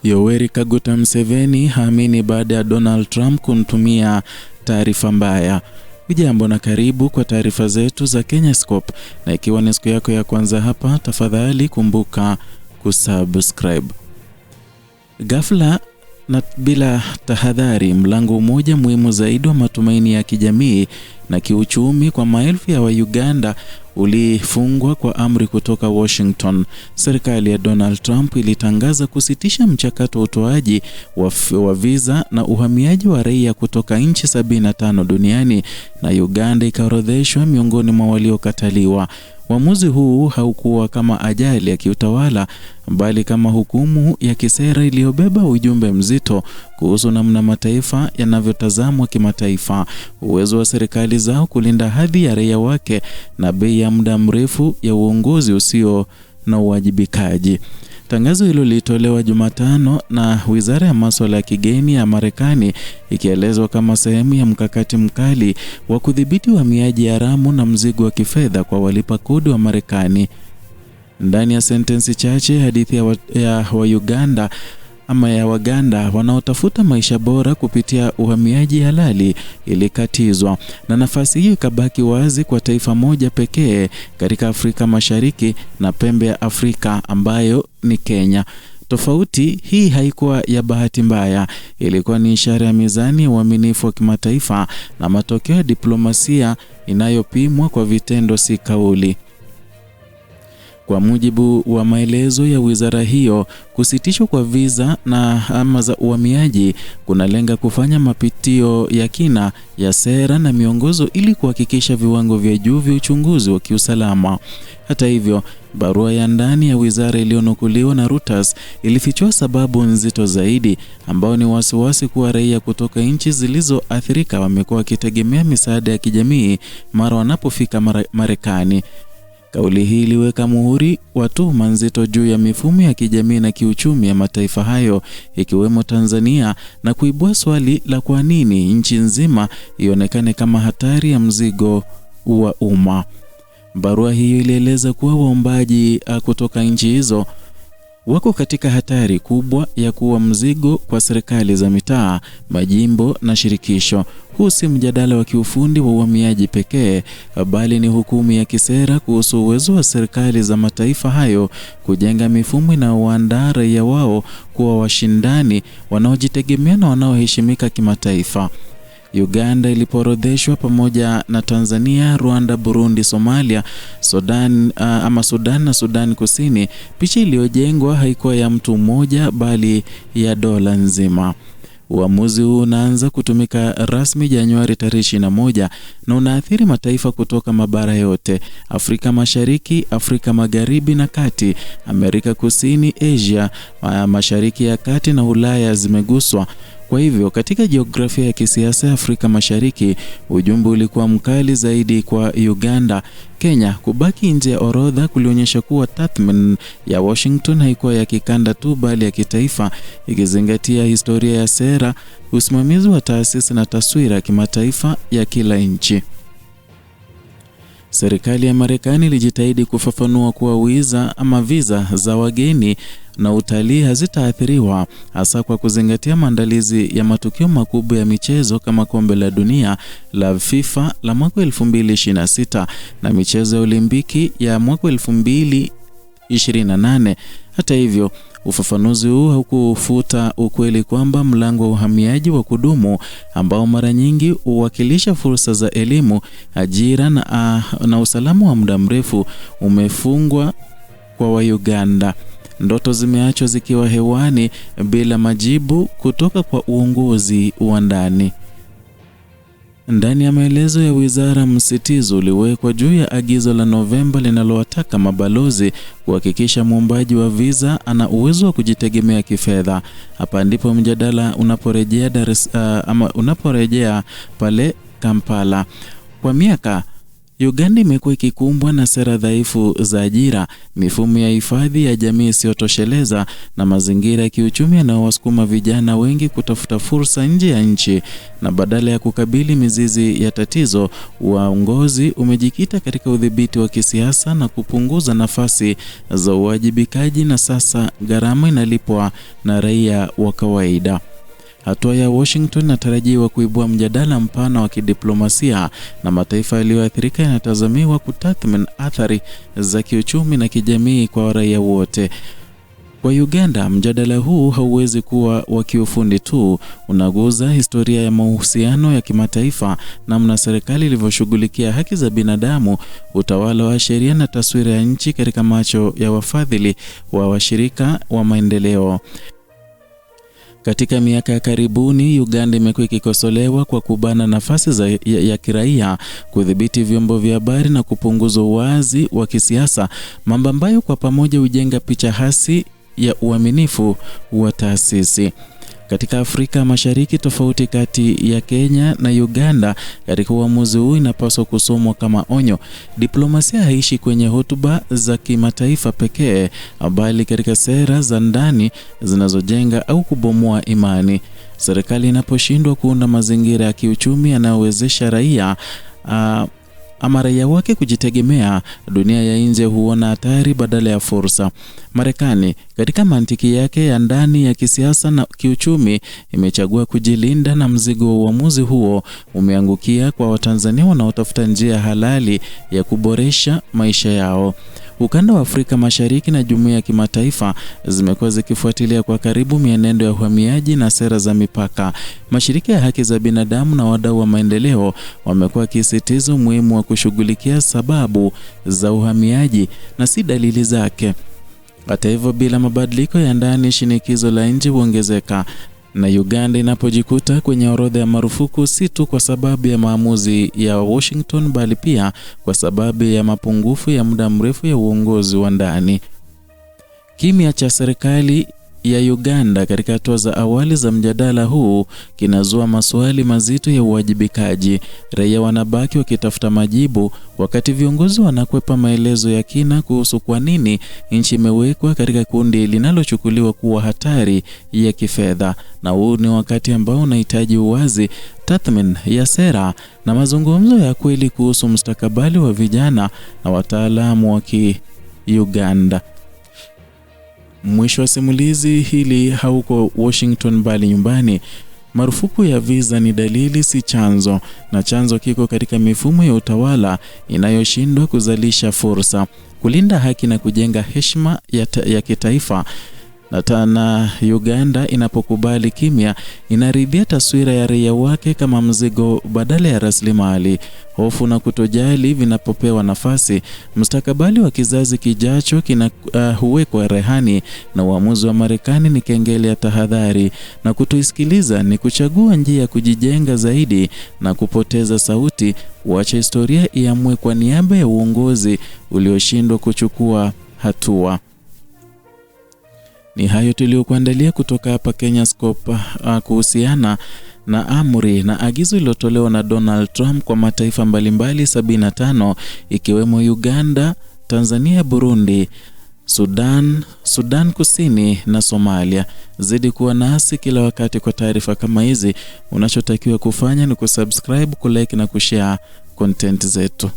Yoweri Kaguta Museveni haamini baada ya Donald Trump kumtumia taarifa mbaya. Hujambo na karibu kwa taarifa zetu za Kenyascope, na ikiwa ni siku yako ya kwanza hapa, tafadhali kumbuka kusubscribe. Ghafla na bila tahadhari, mlango mmoja muhimu zaidi wa matumaini ya kijamii na kiuchumi kwa maelfu ya Uganda ulifungwa kwa amri kutoka Washington. Serikali ya Donald Trump ilitangaza kusitisha mchakato wa utoaji wa visa na uhamiaji wa raia kutoka nchi 75 duniani, na Uganda ikaorodheshwa miongoni mwa waliokataliwa. Uamuzi huu haukuwa kama ajali ya kiutawala, bali kama hukumu ya kisera iliyobeba ujumbe mzito kuhusu namna mataifa yanavyotazamwa kimataifa, uwezo wa serikali zao kulinda hadhi ya raia wake, na bei ya muda mrefu ya uongozi usio na uwajibikaji. Tangazo hilo lilitolewa Jumatano na Wizara ya Masuala ya Kigeni ya Marekani, ikielezwa kama sehemu ya mkakati mkali wa kudhibiti uhamiaji haramu na mzigo wa kifedha kwa walipa kodi wa Marekani. Ndani ya sentensi chache, hadithi ya Uganda ama ya Waganda wanaotafuta maisha bora kupitia uhamiaji halali ilikatizwa, na nafasi hiyo ikabaki wazi kwa taifa moja pekee katika Afrika Mashariki na pembe ya Afrika, ambayo ni Kenya. Tofauti hii haikuwa ya bahati mbaya, ilikuwa ni ishara ya mizani ya uaminifu wa kimataifa na matokeo ya diplomasia inayopimwa kwa vitendo, si kauli. Kwa mujibu wa maelezo ya wizara hiyo, kusitishwa kwa visa na ama za uhamiaji kunalenga kufanya mapitio ya kina ya sera na miongozo ili kuhakikisha viwango vya juu vya uchunguzi wa kiusalama. Hata hivyo, barua ya ndani ya wizara iliyonukuliwa na Reuters ilifichua sababu nzito zaidi, ambao ni wasiwasi kuwa raia kutoka nchi zilizoathirika wamekuwa wakitegemea misaada ya kijamii mara wanapofika Marekani. Kauli hii iliweka muhuri wa tuhuma nzito juu ya mifumo ya kijamii na kiuchumi ya mataifa hayo, ikiwemo Tanzania, na kuibua swali la kwa nini nchi nzima ionekane kama hatari ya mzigo wa umma. Barua hiyo ilieleza kuwa waombaji kutoka nchi hizo wako katika hatari kubwa ya kuwa mzigo kwa serikali za mitaa, majimbo na shirikisho. Huu si mjadala wa kiufundi wa uhamiaji pekee, bali ni hukumu ya kisera kuhusu uwezo wa serikali za mataifa hayo kujenga mifumo inayowaandaa raia wao kuwa washindani wanaojitegemea na wanaoheshimika kimataifa. Uganda ilipoorodheshwa pamoja na Tanzania, Rwanda, Burundi, Somalia, Sudan na Sudan Kusini, picha iliyojengwa haikuwa ya mtu mmoja bali ya dola nzima. Uamuzi huu unaanza kutumika rasmi Januari 21 na unaathiri mataifa kutoka mabara yote: Afrika Mashariki, Afrika Magharibi na Kati, Amerika Kusini, Asia, Mashariki ya Kati na Ulaya zimeguswa. Kwa hivyo, katika jiografia ya kisiasa ya Afrika Mashariki, ujumbe ulikuwa mkali zaidi kwa Uganda. Kenya kubaki nje ya orodha kulionyesha kuwa tathmini ya Washington haikuwa ya kikanda tu bali ya kitaifa, ikizingatia historia ya sera, usimamizi wa taasisi na taswira ya kimataifa ya kila nchi. Serikali ya Marekani ilijitahidi kufafanua kuwa visa za wageni na utalii hazitaathiriwa, hasa kwa kuzingatia maandalizi ya matukio makubwa ya michezo kama Kombe la Dunia la FIFA la mwaka 2026 na michezo ya Olimpiki ya mwaka 2028. Hata hivyo, ufafanuzi huu haukufuta ukweli kwamba mlango wa uhamiaji wa kudumu, ambao mara nyingi huwakilisha fursa za elimu, ajira na usalama wa muda mrefu, umefungwa kwa Uganda. Ndoto zimeachwa zikiwa hewani bila majibu kutoka kwa uongozi wa ndani. Ndani ya maelezo ya wizara, msitizo uliwekwa juu ya agizo la Novemba linalowataka mabalozi kuhakikisha muombaji wa visa ana uwezo wa kujitegemea kifedha. Hapa ndipo mjadala unaporejea pale Kampala. Kwa miaka Uganda imekuwa ikikumbwa na sera dhaifu za ajira, mifumo ya hifadhi ya jamii isiyotosheleza na mazingira ya kiuchumi yanayowasukuma vijana wengi kutafuta fursa nje ya nchi. Na badala ya kukabili mizizi ya tatizo, uongozi umejikita katika udhibiti wa kisiasa na kupunguza nafasi za uwajibikaji, na sasa gharama inalipwa na raia wa kawaida. Hatua ya Washington inatarajiwa kuibua mjadala mpana wa kidiplomasia, na mataifa yaliyoathirika yanatazamiwa kutathmini athari za kiuchumi na kijamii kwa raia wote. Kwa Uganda, mjadala huu hauwezi kuwa wa kiufundi tu, unaguza historia ya mahusiano ya kimataifa, namna serikali ilivyoshughulikia haki za binadamu, utawala wa sheria na taswira ya nchi katika macho ya wafadhili wa washirika wa maendeleo. Katika miaka ya karibuni, Uganda imekuwa ikikosolewa kwa kubana nafasi ya kiraia, kudhibiti vyombo vya habari na kupunguza uwazi wa kisiasa, mambo ambayo kwa pamoja hujenga picha hasi ya uaminifu wa taasisi. Katika Afrika Mashariki, tofauti kati ya Kenya na Uganda katika uamuzi huu inapaswa kusomwa kama onyo. Diplomasia haishi kwenye hotuba za kimataifa pekee, bali katika sera za ndani zinazojenga au kubomoa imani. Serikali inaposhindwa kuunda mazingira ya kiuchumi yanayowezesha raia wake kujitegemea, dunia ya nje huona hatari badala ya fursa. Marekani, katika mantiki yake ya ndani ya kisiasa na kiuchumi, imechagua kujilinda, na mzigo wa uamuzi huo umeangukia kwa Watanzania wanaotafuta njia halali ya kuboresha maisha yao. Ukanda wa Afrika Mashariki na jumuiya ya kimataifa zimekuwa zikifuatilia kwa karibu mienendo ya uhamiaji na sera za mipaka. Mashirika ya haki za binadamu na wadau wa maendeleo wamekuwa wakisisitiza umuhimu wa kushughulikia sababu za uhamiaji na si dalili zake. Hata hivyo, bila mabadiliko ya ndani, shinikizo la nje huongezeka, na Uganda inapojikuta kwenye orodha ya marufuku, si tu kwa sababu ya maamuzi ya Washington, bali pia kwa sababu ya mapungufu ya muda mrefu ya uongozi wa ndani. Kimya cha serikali ya Uganda katika hatua za awali za mjadala huu kinazua maswali mazito ya uwajibikaji. Raia wanabaki wakitafuta majibu, wakati viongozi wanakwepa maelezo ya kina kuhusu kwa nini nchi imewekwa katika kundi linalochukuliwa kuwa hatari ya kifedha. Na huu ni wakati ambao unahitaji uwazi, tathmini ya sera na mazungumzo ya kweli kuhusu mustakabali wa vijana na wataalamu wa Uganda. Mwisho wa simulizi hili hauko Washington bali nyumbani. Marufuku ya visa ni dalili, si chanzo, na chanzo kiko katika mifumo ya utawala inayoshindwa kuzalisha fursa, kulinda haki na kujenga heshima ya kitaifa. Na Uganda inapokubali kimya, inaridhia taswira ya raia wake kama mzigo badala ya rasilimali. Hofu na kutojali vinapopewa nafasi, mustakabali wa kizazi kijacho huwekwa rehani, na uamuzi wa Marekani ni kengele ya tahadhari, na kutoisikiliza ni kuchagua njia ya kujijenga zaidi na kupoteza sauti, kuacha historia iamue kwa niaba ya uongozi ulioshindwa kuchukua hatua. Ni hayo tuliokuandalia kutoka hapa Kenyascope kuhusiana na amri na agizo lilotolewa na Donald Trump kwa mataifa mbalimbali 75 ikiwemo Uganda, Tanzania, Burundi, Sudan Kusini na Somalia. Zidi kuwa nasi kila wakati kwa taarifa kama hizi. Unachotakiwa kufanya ni kusubscribe, kulike na kushare content zetu.